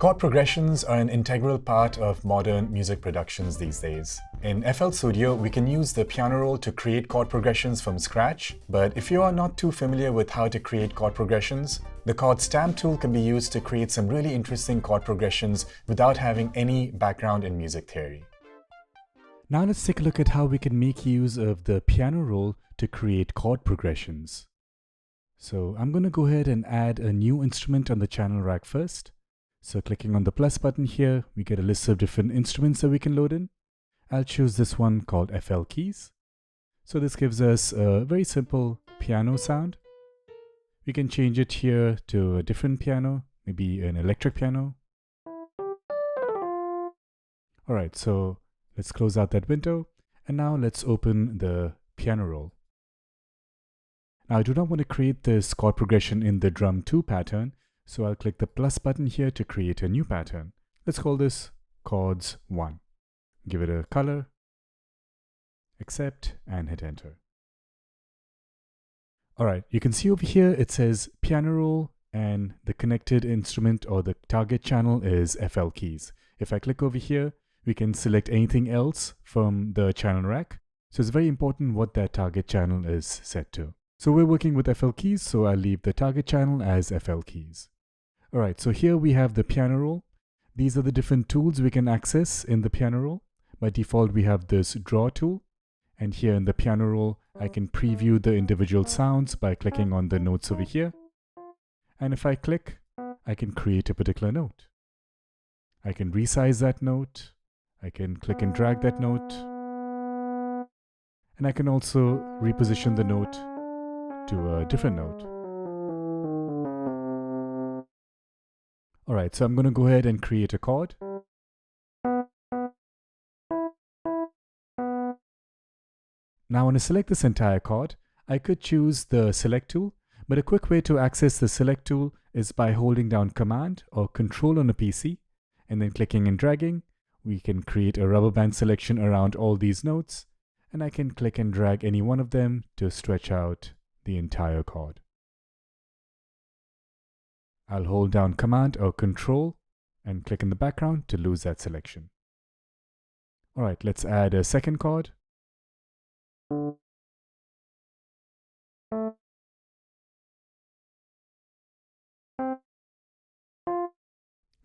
Chord progressions are an integral part of modern music productions these days. In FL Studio, we can use the piano roll to create chord progressions from scratch, but if you are not too familiar with how to create chord progressions, the chord stamp tool can be used to create some really interesting chord progressions without having any background in music theory. Now let's take a look at how we can make use of the piano roll to create chord progressions. So I'm going to go ahead and add a new instrument on the channel rack first. So clicking on the plus button here, we get a list of different instruments that we can load in. I'll choose this one called FL Keys. So this gives us a very simple piano sound. We can change it here to a different piano, maybe an electric piano. Alright, so let's close out that window. And now let's open the piano roll. Now I do not want to create this chord progression in the drum 2 pattern. So I'll click the plus button here to create a new pattern. Let's call this chords 1. Give it a color, accept, and hit enter. Alright, you can see over here it says piano roll and the connected instrument or the target channel is FL Keys. If I click over here, we can select anything else from the channel rack. So it's very important what that target channel is set to. So we're working with FL Keys, so I'll leave the target channel as FL Keys. Alright, so here we have the piano roll. These are the different tools we can access in the piano roll. By default, we have this draw tool. And here in the piano roll, I can preview the individual sounds by clicking on the notes over here. And if I click, I can create a particular note. I can resize that note. I can click and drag that note. And I can also reposition the note to a different note. Alright, so I'm going to go ahead and create a chord. Now I want to select this entire chord. I could choose the select tool, but a quick way to access the select tool is by holding down Command or Control on a PC and then clicking and dragging. We can create a rubber band selection around all these notes, and I can click and drag any one of them to stretch out the entire chord. I'll hold down Command or Control and click in the background to lose that selection. Alright, let's add a second chord.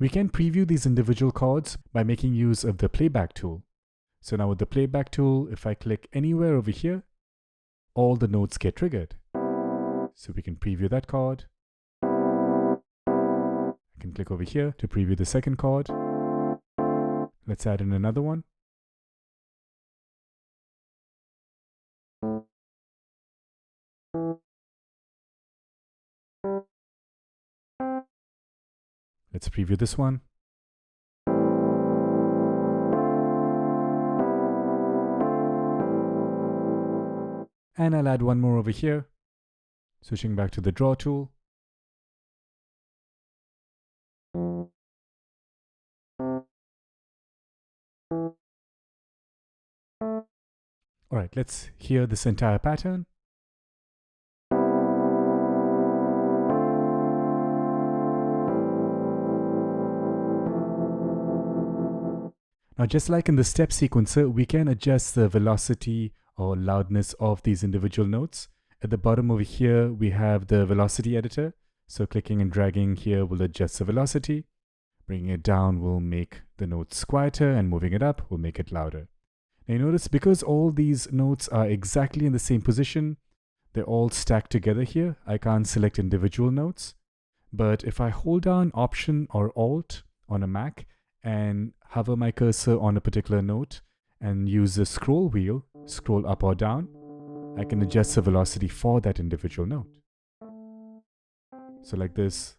We can preview these individual chords by making use of the playback tool. So now with the playback tool, if I click anywhere over here, all the notes get triggered. So we can preview that chord. I can click over here to preview the second chord. Let's add in another one. Let's preview this one. And I'll add one more over here. Switching back to the draw tool. Alright, let's hear this entire pattern. Now, just like in the step sequencer, we can adjust the velocity or loudness of these individual notes. At the bottom over here, we have the velocity editor. So clicking and dragging here will adjust the velocity. Bringing it down will make the notes quieter, and moving it up will make it louder. Now you notice because all these notes are exactly in the same position, they're all stacked together here. I can't select individual notes. But if I hold down Option or Alt on a Mac and hover my cursor on a particular note and use the scroll wheel, scroll up or down, I can adjust the velocity for that individual note. So like this,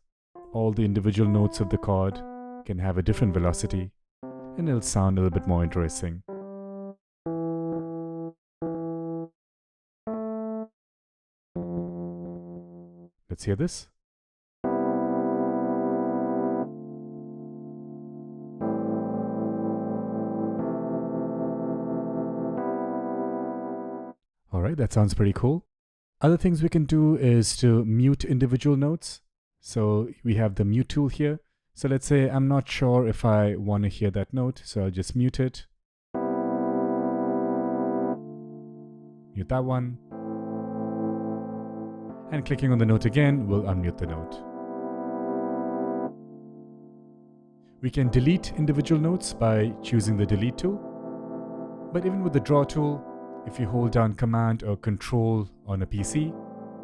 all the individual notes of the chord can have a different velocity, and it'll sound a little bit more interesting. Let's hear this. Alright, that sounds pretty cool. Other things we can do is to mute individual notes. So we have the mute tool here. So let's say I'm not sure if I want to hear that note, so I'll just mute it. Mute that one. And clicking on the note again will unmute the note. We can delete individual notes by choosing the delete tool. But even with the draw tool, if you hold down Command or Control on a PC,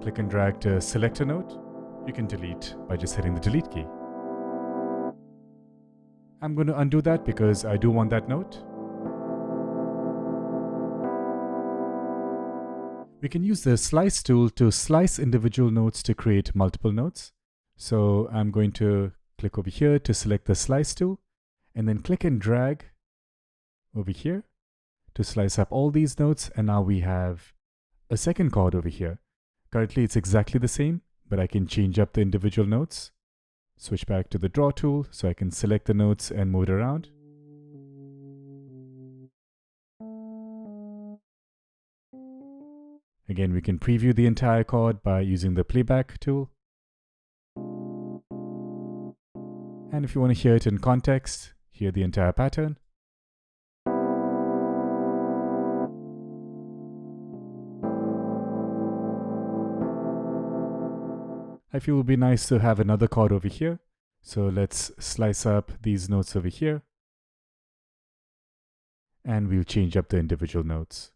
click and drag to select a note, you can delete by just hitting the delete key. I'm going to undo that because I do want that note. We can use the slice tool to slice individual notes to create multiple notes. So I'm going to click over here to select the slice tool and then click and drag over here to slice up all these notes. And now we have a second chord over here. Currently it's exactly the same, but I can change up the individual notes. Switch back to the draw tool so I can select the notes and move it around. Again, we can preview the entire chord by using the playback tool. And if you want to hear it in context, hear the entire pattern. I feel it would be nice to have another chord over here. So let's slice up these notes over here. And we'll change up the individual notes.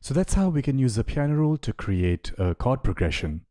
So that's how we can use the piano roll to create a chord progression.